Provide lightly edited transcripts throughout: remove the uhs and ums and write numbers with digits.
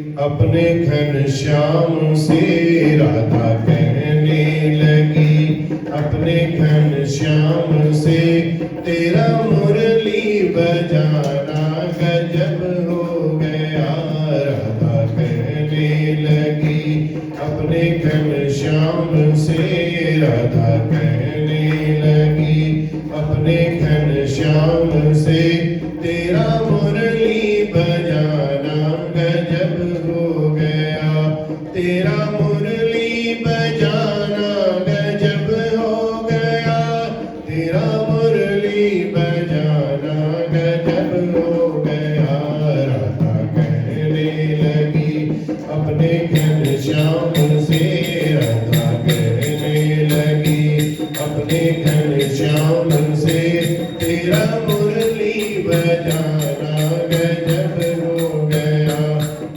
अपने घनश्याम से राधा कहने लगी, अपने घनश्याम से तेरा मुरली बजाना गजब हो गया। राधा कहने लगी, अपने घनश्याम से राधा कहने लगी, अपने घनश्याम से तेरा मुरली बजाना गजब हो गया। तेरा मुरली बजाना गजब हो गया, तेरा मुरली बजाना गजब हो गया। राधा कहने लगी, अपने घनश्याम से राधा कहने लगी, अपने घनश्याम से तेरा मुरली बजाना गजब हो गया,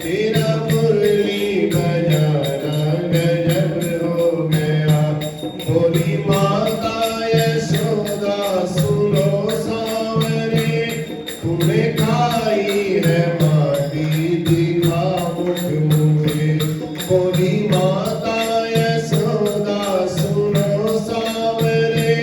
तेरा मुरली बजाना गजब हो गया। बोली माता यशोदा सुनो सावरे, तूने खाई है माटी दिखा मुख मुझे। बोली माता यशोदा सुनो सावरे,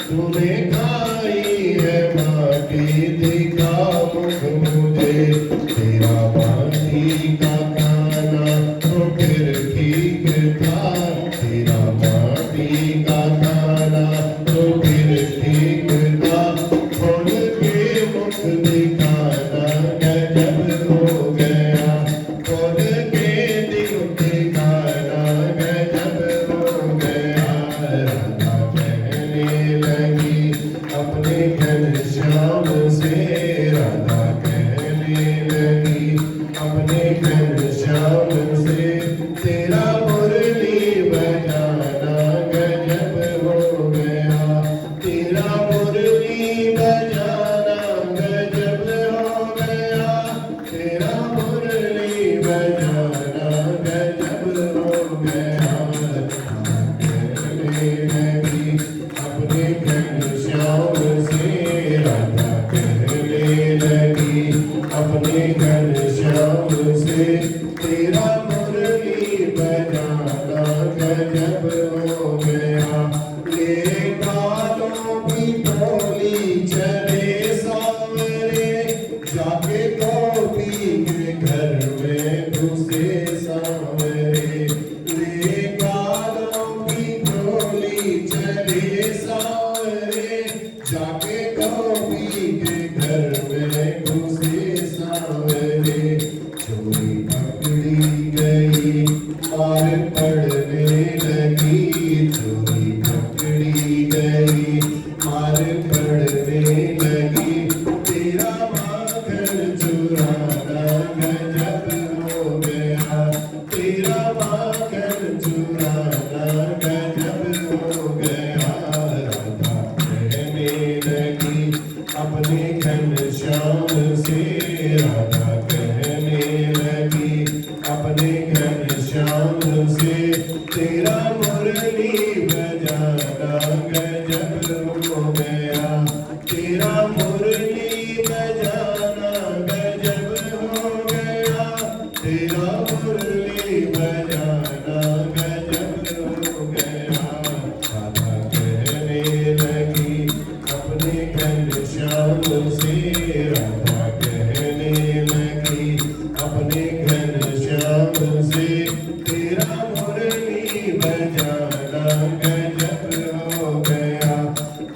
तूने खाई है माटी दिखा मुख मुझे। तेरा माटी का खाना तो फिर ठीक था, तेरा माटी का खाना तो फिर ठीक था। खोल के मुख दिखाना गजब हो गया, खोल के मुख दिखाना गजब हो गया। राधा कहने लगी, अपने घनश्याम से राधा कहने लगी, अपने घनश्याम से तेरा मुरली बजाना गजब हो गया, तेरा मुरली बजाना गजब हो गया, तेरा मुरली बजाना गजब हो गया। कहने लगी, अपने घनश्याम से राधा कहने लगी, अपने घनश्याम से तेरा मुरली बजाना गजब हो गया। ले कानों की टोली चले सावरे, जाके गोपी के घर में घुसे सावरे। ले कानों की टोली चले सावरे, जाके गोपी के घर में घुसे सावरे। चोरी पकड़ी गई मार पड़ने लगी, चोरी पकड़ी गई मार पड़ने लगी। तेरा माखन चुराना गजब हो गया, तेरा माखन चुराना गजब हो गया। राधा कहने लगी, अपने घनश्याम से राधा कहने लगी, अपने घनश्याम से तेरा मुरली बजाना गजब हो गया, तेरा मुरली बजाना गजब हो गया, तेरा मुरली बजाना गजब हो गया। राधा कहने लगी, अपने घनश्याम से राधा कहने लगी, अपने घनश्याम से तेरा मुरली बजाना गजब हो गया।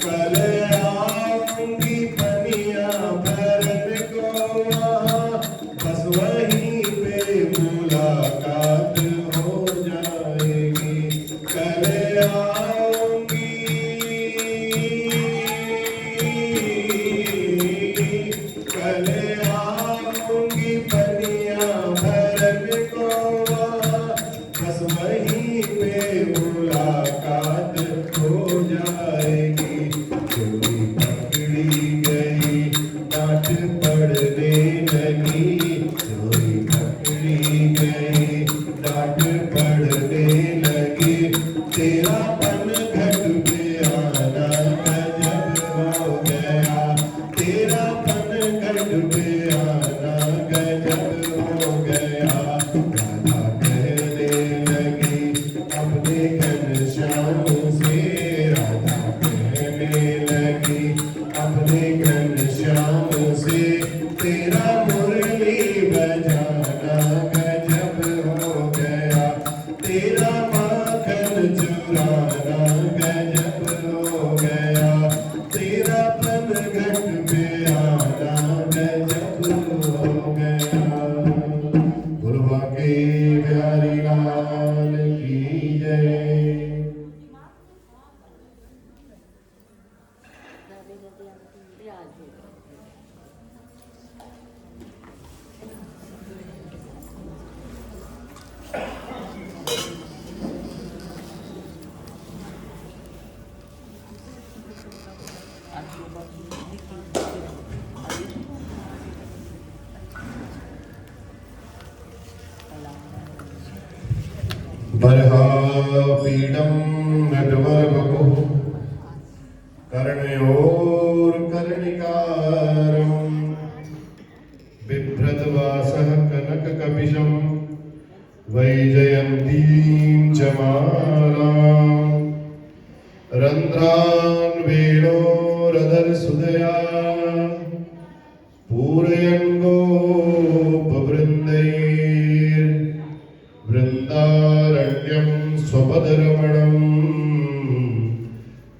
कल आऊंगी पनिया भरन को वहाँ, बस वहीं पे मुलाकात हो जाएगी। कल आऊंगी, कल आऊंगी पनिया भरन को वहाँ, बस वहीं पे मुलाकात हो जाएगी। चोरी पकड़ी गई डांट पड़ने लगी, चोरी पकड़ी गई डांट पड़ने लगी। तेरा पन घट पे आना गजब हो गया, तेरा पन घट पे आना गजब हो गया। बांके बिहारी लाल की जय। बर्हापीडं नटवरवपुः कर्णयोर्कर्णिकारं बिभ्रतवासः कनककपिशं वैजयन्तीं च मालां रन्ध्रान् वेणोरधरसुधया पूरयन् गोपवृन्दैर्वृन्दारण्यं स्वपदरमणं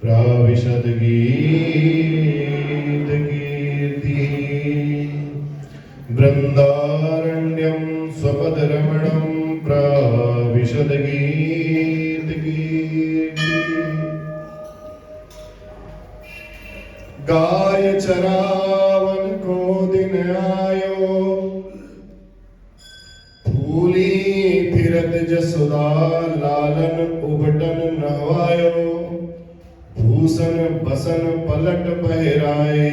प्राविशद गीतकीर्तिः। वृन्दारण्यं स्वपदरमणं प्राविशद गीतकीर्तिः। गाय चरावन को दिन आयो फूली फिरत जसुदा लालन उबटन नहवायो भूषण बसन पलट पहराए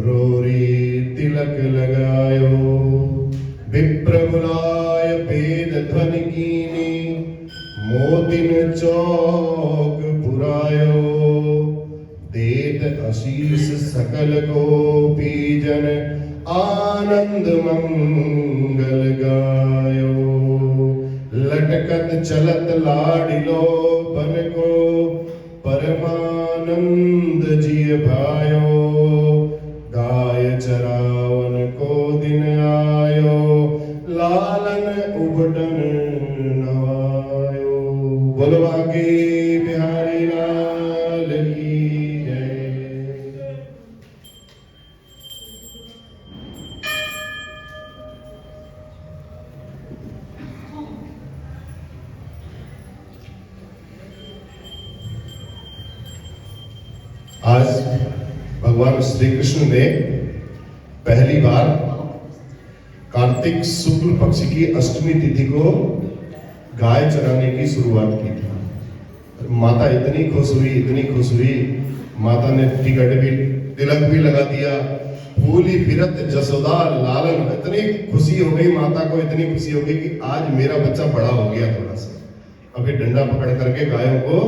रोरी तिलक लगायो विप्र बुलाय वेद ध्वनि कीनी मोतिन चौक पुरायो देत आशीष सकल गोपीजन आनंद मंगल गायो लटकत चलत लाडिलो बन को परमानंद जिय भायो गाय चरावन को दिन आयो लालन उबटन नवायो। बोलो बांके बिहारी लाल की जय। आज भगवान श्री कृष्ण ने पहली बार कार्तिक शुक्ल पक्ष की अष्टमी तिथि को गाय चराने की शुरुआत की थी। माता इतनी खुश हुई, माता ने टिकट भी तिलक भी लगा दिया, फूली फिरत जसोदा लालन, इतनी खुशी हो गई माता को, इतनी खुशी हो गई कि आज मेरा बच्चा बड़ा हो गया थोड़ा सा, अभी डंडा पकड़ करके गायों को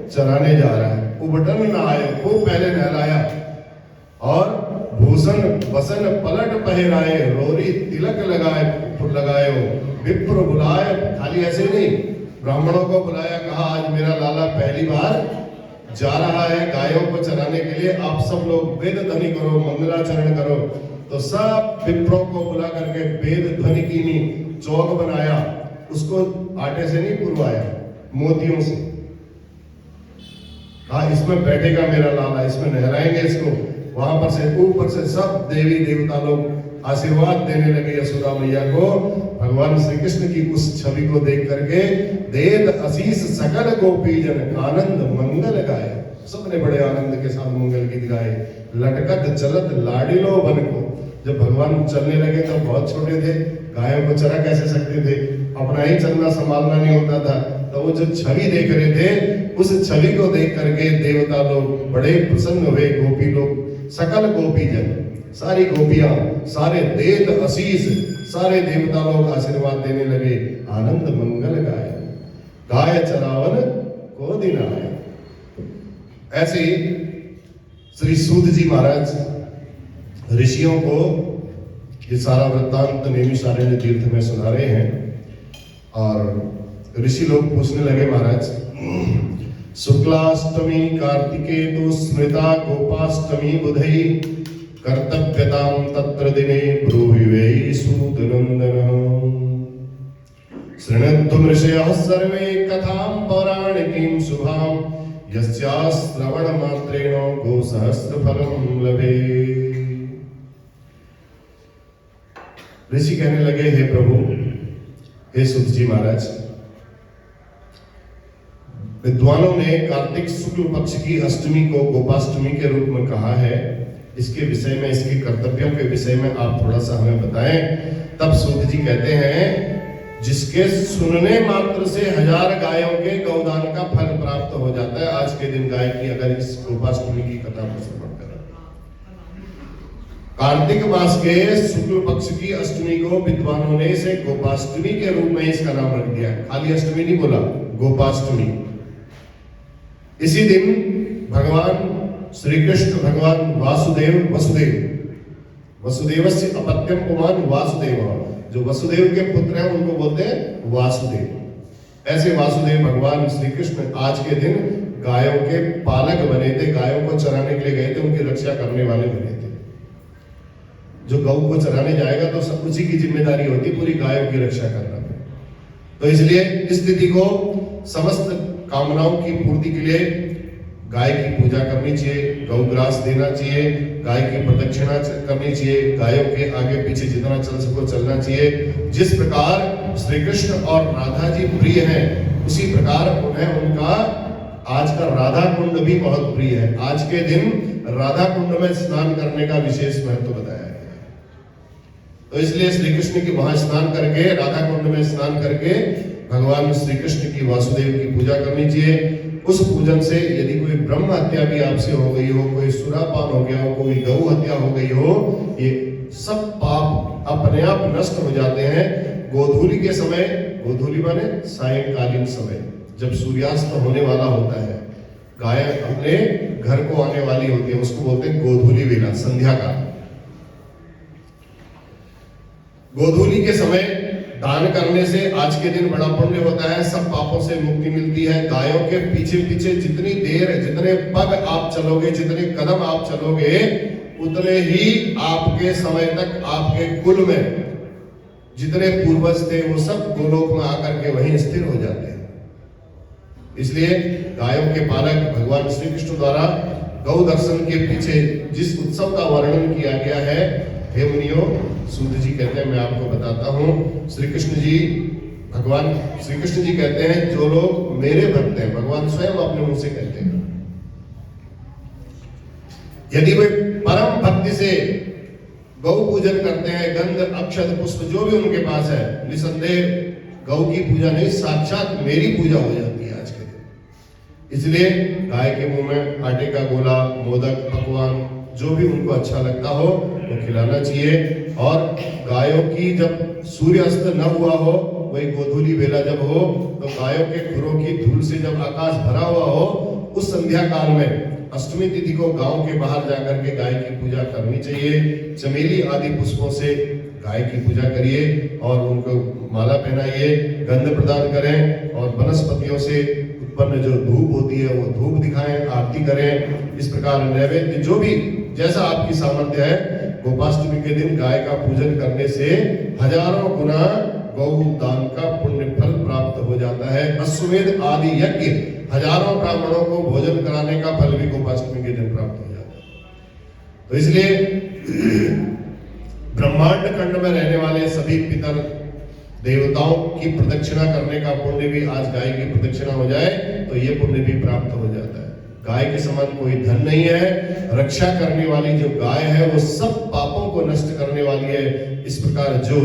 चराने जा रहा है। उबटन नहायो, खूब पहले नहलाया और भूषण बसन पलट पहराए रोरी तिलक लगायो विप्र बुलाए, खाली ऐसे नहीं ब्राह्मणों को बुलाया, कहा आज मेरा लाला पहली बार जा रहा है गायों को चराने के लिए, आप सब लोग वेद ध्वनि करो, मंगलाचरण करो। तो सब विप्रों को बुला करके वेद ध्वनि की चौक बनाया, उसको आटे से नहीं पुरवाया, मोतियों से। हाँ, इसमें बैठेगा मेरा लाला, इसमें नहलाएंगे इसको। वहां पर से ऊपर से सब देवी देवता लोग आशीर्वाद देने लगे यशोदा मैया को। भगवान श्री कृष्ण की उस छवि को देख करके देत आशीष सकल गोपीजन आनंद मंगल गाए, सबने बड़े आनंद के साथ मंगल गीत गाए। लटकत चलत लाडिलो बन को, जब भगवान चलने लगे तो बहुत छोटे थे, गायों को चरा कैसे सकते थे, अपना ही चलना संभालना नहीं होता था। तो वो जो छवि देख रहे थे, उस छवि को देख करके देवता लोग बड़े प्रसन्न हुए, गोपी लोग, सकल गोपीजन, सारी गोपियां, सारे देत आशीष, सारे देवता लोग आशीर्वाद देने लगे, आनंद मंगल गाए, गाय चरावन को दिन आए। ऐसे श्री सूत जी महाराज ऋषियों को ये सारा वृत्तांत नैमिषारण्य तीर्थ में सुना रहे हैं। और ऋषि लोग पूछने लगे, महाराज शुक्लाष्टमी कार्तिके तो स्मृता गोपाष्टमी बुधई कर्तव्यतां तत्र दिने ब्रूहि वै सूतनंदन। शृण्वन्तु ऋषयः सर्वे कथां पौराणिकीं शुभां यस्याः श्रवणमात्रेण गोसहस्रफलं लभे। ऋषि कहने लगे, हे प्रभु, हे सुध जी महाराज, विद्वानों ने कार्तिक शुक्ल पक्ष की अष्टमी को गोपाष्टमी के रूप में कहा है। इसके विषय में, इसके कर्तव्यों के विषय में आप थोड़ा सा हमें बताएं। तब सूत जी कहते हैं, जिसके सुनने मात्र से 1000 गायों के गौदान का फल प्राप्त हो जाता है। आज के दिन गाय की अगर इस गोपाष्टमी की कथा को श्रवण करें, कार्तिक मास के शुक्ल पक्ष की अष्टमी को विद्वानों ने इसे गोपाष्टमी के रूप में इसका नाम रख दिया। खाली अष्टमी नहीं बोला, गोपाष्टमी। इसी दिन भगवान श्री कृष्ण, भगवान वसुदेवस्य अपत्यम पुमान वासुदेव, जो वसुदेव के पुत्र हैं उनको बोलते हैं वासुदेव। ऐसे वासुदेव भगवान श्री कृष्ण आज के दिन गायों के पालक बने थे। गायों को चराने के लिए गए थे, उनकी रक्षा करने वाले बने थे। जो गौ को चराने जाएगा तो सब उसी की जिम्मेदारी होती पूरी गायों की रक्षा करना। तो इसलिए इस तिथि को समस्त कामनाओं की पूर्ति के लिए गाय की पूजा करनी चाहिए, गौग्रास देना चाहिए, गाय की प्रदक्षिणा करनी चाहिए, गायों के आगे पीछे जितना चल सको चलना चाहिए। जिस प्रकार श्री कृष्ण और राधा जी प्रिय हैं, उसी प्रकार उन्हें उनका आज का राधा कुंड भी बहुत प्रिय है। आज के दिन राधा कुंड में स्नान करने का विशेष महत्व बताया है। तो इसलिए श्री कृष्ण की वहां स्नान करके, राधा कुंड में स्नान करके भगवान श्री कृष्ण की, वासुदेव की पूजा करनी चाहिए। उस पूजन से यदि कोई ब्रह्म हत्या भी आपसे हो गई हो, कोई सुरापान हो गया हो, कोई गौ हत्या हो गई हो, ये सब पाप अपने आप नष्ट हो जाते हैं। गोधूली के समय, गोधूली माने सायंकालीन समय, जब सूर्यास्त होने वाला होता है, गाय अपने घर को आने वाली होती है, उसको बोलते हैं गोधूली वेला, संध्या का। गोधूली के समय दान करने से आज के दिन बड़ा पुण्य होता है, सब पापों से मुक्ति मिलती है। गायों के पीछे पीछे जितनी देर, जितने पग आप चलोगे, जितने कदम आप चलोगे, उतने ही आपके समय तक आपके कुल में जितने पूर्वज थे वो सब गोलोक में आकर के वहीं स्थिर हो जाते हैं। इसलिए गायों के पालक भगवान श्री कृष्ण द्वारा गौ दर्शन के पीछे जिस उत्सव का वर्णन किया गया है, हे मुनियों, सूत जी कहते हैं, मैं आपको बताता हूं। श्री कृष्ण जी, भगवान श्री कृष्ण जी कहते हैं, जो लोग मेरे भक्त हैं, भगवान स्वयं अपने मुंह से कहते हैं, यदि वे परम भक्ति से गौ पूजन करते हैं, गंध अक्षत पुष्प जो भी उनके पास है, निसंदेह गौ की पूजा नहीं, साक्षात मेरी पूजा हो जाती है आज के दिन। इसलिए गाय के मुंह में आटे का गोला, मोदक, पकवान जो भी उनको अच्छा लगता हो वो खिलाना चाहिए। और गायों की जब सूर्यास्त न हुआ हो, वही गोधूली बेला जब हो, तो गायों के खुरों की धूल से जब आकाश भरा हुआ हो, उस संध्या काल में अष्टमी तिथि को गांव के बाहर जाकर के गाय की पूजा करनी चाहिए। चमेली आदि पुष्पों से गाय की पूजा करिए और उनको माला पहनाइए, गंध प्रदान करें और वनस्पतियों से उत्पन्न जो धूप होती है वो धूप दिखाएं, आरती करें। इस प्रकार नैवेद्य जो भी जैसा आपकी सामर्थ्य है, गोपाष्टमी के दिन गाय का पूजन करने से हजारों गुना गौ दान का पुण्य फल प्राप्त हो जाता है। अश्वमेध आदि यज्ञ, हजारों ब्राह्मणों को भोजन कराने का फल भी गोपाष्टमी के दिन प्राप्त हो जाता है। तो इसलिए ब्रह्मांड खंड में रहने वाले सभी पितर देवताओं की प्रदक्षिणा करने का पुण्य भी आज गाय की प्रदक्षिणा हो जाए तो ये पुण्य भी प्राप्त हो जाता है। गाय के समान कोई धन नहीं है। रक्षा करने वाली जो गाय है वो सब पापों को नष्ट करने वाली है। इस प्रकार जो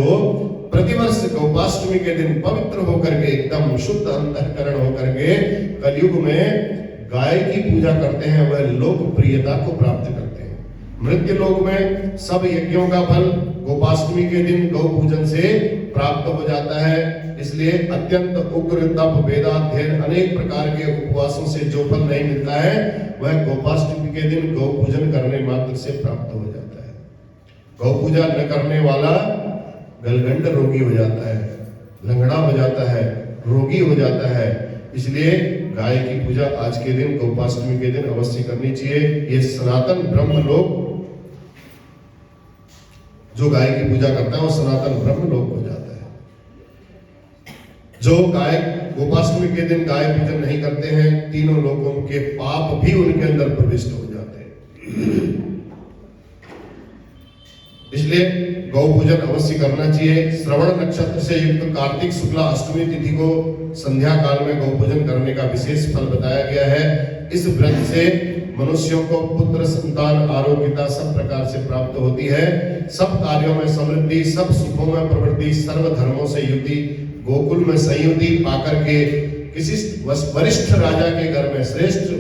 प्रतिवर्ष गोपाष्टमी के दिन पवित्र होकर के, एकदम शुद्ध अंतःकरण होकर के कलयुग में गाय की पूजा करते हैं, वह लोकप्रियता को प्राप्त करते हैं। मृत्यु लोक में सब यज्ञों का फल गोपाष्टमी के दिन गौ पूजन से प्राप्त हो जाता है। इसलिए अत्यंत उग्र तप, वेदाध्ययन, अनेक प्रकार के उपवासों से जो फल नहीं मिलता है वह गोपाष्टमी के दिन गौ पूजन करने मात्र से प्राप्त हो जाता है। गौ पूजा न करने वाला गलगंड रोगी हो जाता है, लंगड़ा हो जाता है, रोगी हो जाता है। इसलिए गाय की पूजा आज के दिन, गोपाष्टमी के दिन अवश्य करनी चाहिए। ये सनातन ब्रह्म लोक, जो गाय की पूजा करता है वो सनातन ब्रह्म लोक हो जाता है। जो गाय गोपाष्टमी के दिन गाय पूजन नहीं करते हैं, तीनों लोगों के पाप भी उनके अंदर प्रविष्ट हो जाते हैं। इसलिए गौ पूजन अवश्य करना चाहिए। श्रवण नक्षत्र से युक्त कार्तिक शुक्ला अष्टमी तिथि को संध्या काल में गौ पूजन करने का विशेष फल बताया गया है। इस व्रत से मनुष्यों को पुत्र संतान आरोग्यता सब प्रकार से प्राप्त होती है। सब कार्यों में समृद्धि, सब सुखों में प्रवृत्ति, सर्व धर्मों से युति, गोकुल में संयुति पाकर के किसी वरिष्ठ राजा के घर में, श्रेष्ठ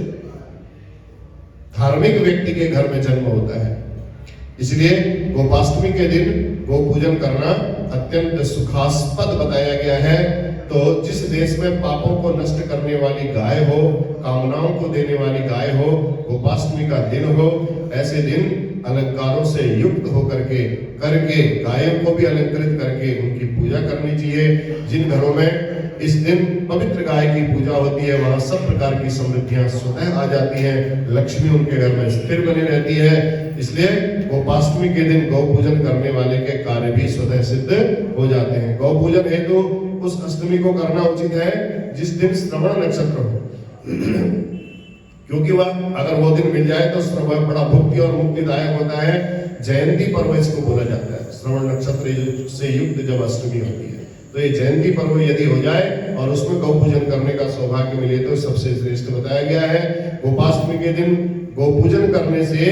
धार्मिक व्यक्ति के घर में जन्म होता है। इसलिए गोपाष्टमी के दिन गो पूजन करना अत्यंत सुखास्पद बताया गया है। तो जिस देश में पापों को नष्ट करने वाली गाय हो, कामनाओं को देने वाली गाय हो, गोपाष्टमी का दिन हो, ऐसे दिन अलंकारों से युक्त होकर के गायों को भी अलंकृत करके उनकी पूजा करनी चाहिए। जिन घरों में इस दिन पवित्र गाय की पूजा होती है वहां सब प्रकार की समृद्धियां स्वतः आ जाती हैं, लक्ष्मी उनके घर में स्थिर बनी रहती है। इसलिए गोपाष्टमी के दिन गौ पूजन करने वाले के कार्य भी स्वतः सिद्ध हो जाते हैं। गौ पूजन हेतु उस अष्टमी को करना उचित है जिस दिन श्रवण नक्षत्र हो, क्योंकि वह अगर वो दिन मिल जाए तो श्रवण बड़ा भुक्ति और मुक्तिदायक होता है। जयंती पर्व इसको बोला जाता है। श्रवण नक्षत्र से युक्त जब अष्टमी होती है तो ये जयंती पर्व यदि हो जाए और उसमें गौ पूजन करने का सौभाग्य मिले तो सबसे श्रेष्ठ बताया गया है। गोपाष्टमी के दिन गौ पूजन करने से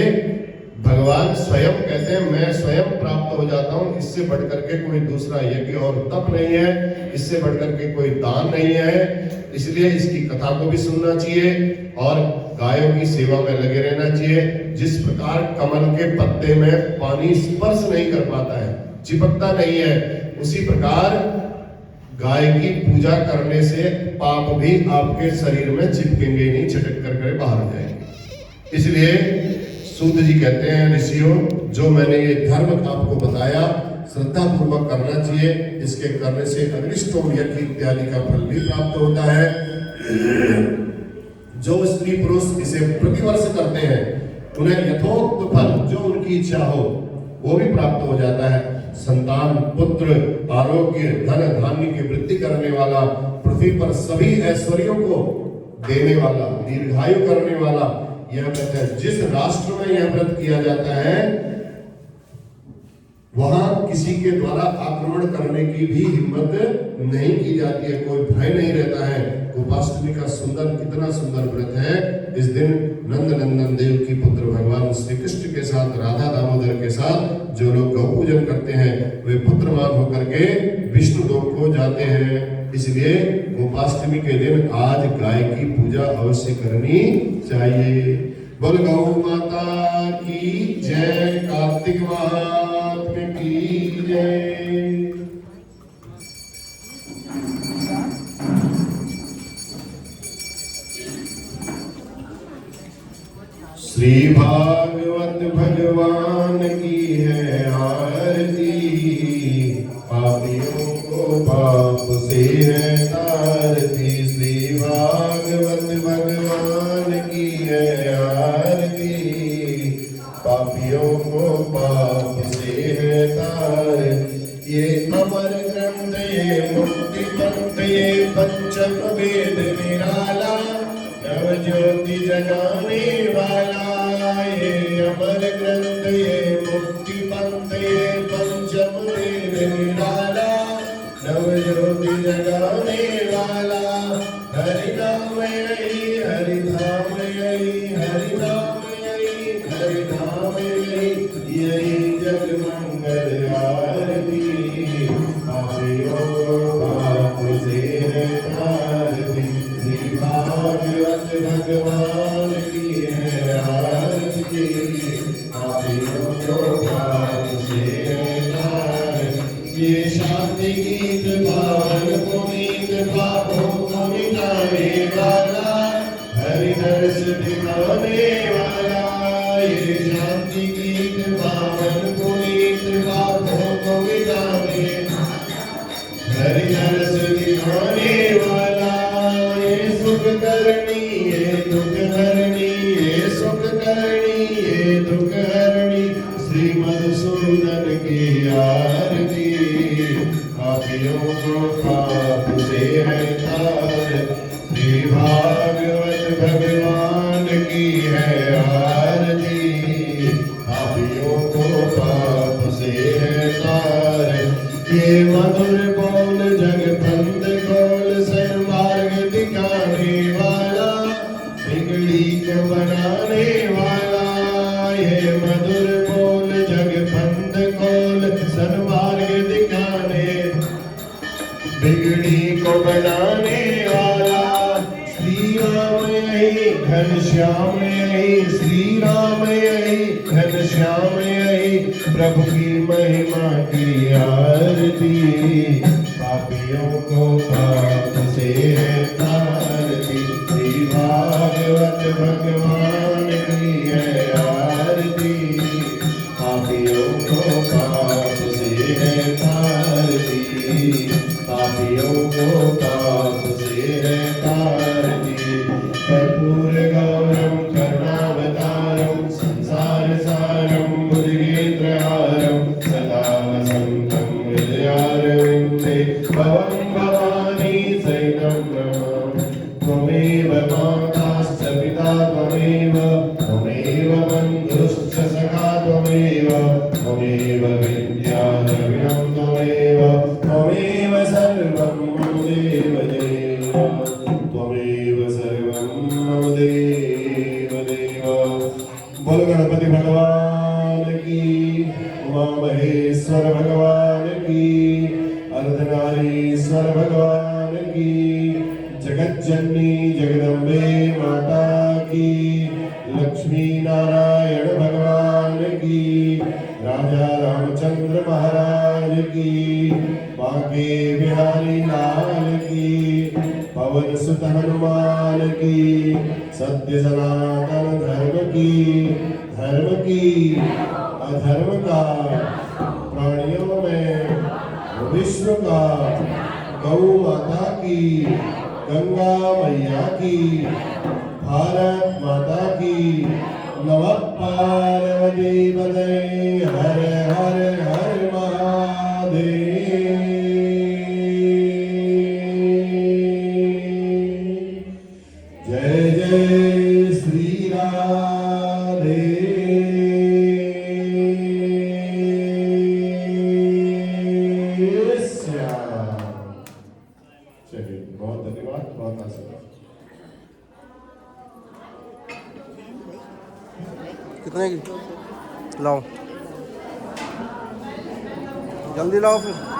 भगवान स्वयं कहते हैं मैं स्वयं प्राप्त हो जाता हूं, इससे बढ़कर के कोई दूसरा यज्ञ और तप नहीं है, इससे बढ़कर के कोई दान नहीं है। इसलिए इसकी कथा को भी सुनना चाहिए और गायों की सेवा में लगे रहना चाहिए। जिस प्रकार कमल के पत्ते में पानी स्पर्श नहीं कर पाता है, चिपकता नहीं है, उसी प्रकार गाय की पूजा करने से पाप भी आपके शरीर में चिपकेंगे नहीं, छटक कर बाहर जाएंगे। इसलिए सूत जी कहते हैं ऋषियों, जो मैंने ये धर्म आपको बताया श्रद्धा पूर्वक करना चाहिए। इसके करने से अग्निष्टोम यज्ञ इत्यादि का फल भी प्राप्त होता है। जो स्त्री पुरुष इसे प्रतिवर्ष करते हैं उन्हें यथोक्त फल जो उनकी इच्छा हो वो भी प्राप्त हो जाता है। संतान, पुत्र, आरोग्य, धन धान्य की वृद्धि करने वाला, पृथ्वी पर सभी ऐश्वर्यों को देने वाला, दीर्घायु करने वाला यह व्रत है। जिस राष्ट्र में यह व्रत किया जाता है वहां किसी के द्वारा आक्रमण करने की भी हिम्मत नहीं की जाती है, कोई भय नहीं रहता है। गोपाष्टमी का कितना सुंदर व्रत है। इस दिन नंद नंदन देव की पुत्र भगवान श्री कृष्ण के साथ, राधा दामोदर के साथ जो लोग गौ पूजन करते हैं वे पुत्रमान होकर के विष्णु लोक को जाते हैं। इसलिए गोपाष्टमी के दिन आज गाय की पूजा अवश्य करनी चाहिए। बोल गौ माता की जय, कार्तिक महात्म्य की जय। श्री भागवत भगवान की है आरती, पापियों को पाप से है तारती। श्री भागवत भगवान की है आरती, पापियों को पाप से है तारती। ये अमर ग्रंथ, ये मुक्ति पंथ, ये पंचम वेद निराला, नव ज्योति जगाने वाला। ये अमर ग्रंथ, ये मुक्ति पंथ, ये पंचम वेद निराला, नव ज्योति जगाने वाला। हरि नाम यही, हरि धाम यही, हरि नाम यही, हरि धाम यही, यही जग मंगल आरती। पापियों को पाप से है तारती। श्री भागवत भगवान की है आरती, पापियों को पाप से है तारती। ये शांति गीत पावन पुनीत, पापों को मिटाने वाला, हरि दर्श दिखाने वाला। ये शांति गीत पावन पुनीत, पापों को मिटाने, हरि दर्श दिखाने वाला। ये सुख करनी, ये दुख हरणी, ये सुख करनी, ये दुख हरणी। श्री मधुसूदन की आरती, पापियों को पाप से है तारती। श्री भागवत भगवान की है आरती, पापियों को पाप से है तारती। मधुर बोल जगपंथ खोल सन्मार्ग दिखाने वाला बिगड़ी को बनाने वाला ये मधुर बोल जगपंथ खोल सन्मार्ग दिखाने बिगड़ी को बनाने वाला श्री राम यही घनश्याम यही श्री राम यही घनश्याम यही प्रभु की महिमा की आरती पापियों को पाप से है तारती श्री भागवत भगवान की है आरती पापियों को पाप से है तारती पापियों को पाप से है तारती कर्पूर गौरम करुणावतारम संसार सारम बुद्धिगेन्द्रहारम सदा वसन्तं हृदयारविन्दे भवं भवानी सहितं नमामि त्वमेव माताश्च पिता त्वमेव त्वमेव बन्धुश्च सखा त्वमेव त्वमेव विद्या द्रविणं त्वमेव त्वमेव सर्वं मम देव देव त्वमेव सर्वं मम देव देव। बोल गणपति भगवान की, उमा महेश्वर भगवान की, अर्धनारीश्वर भगवान की, जगज्जननी जगदम्बे माता की, लक्ष्मी नारायण भगवान की, राजा रामचंद्र महाराज की, बांके बिहारी लाल की, पवन सुत हनुमान की, सत्य सनातन धर्म की अधर्म का प्राणियों में विश्व का गौ माता की गंगा मैया की भारत माता की नमः पार्वती पतये हर हर हर महादेव। जय जय श्री राधे श्याम। चलिए बहुत धन्यवाद, बहुत आशीर्वाद। कितने की लाओ, जल्दी लाओ फिर।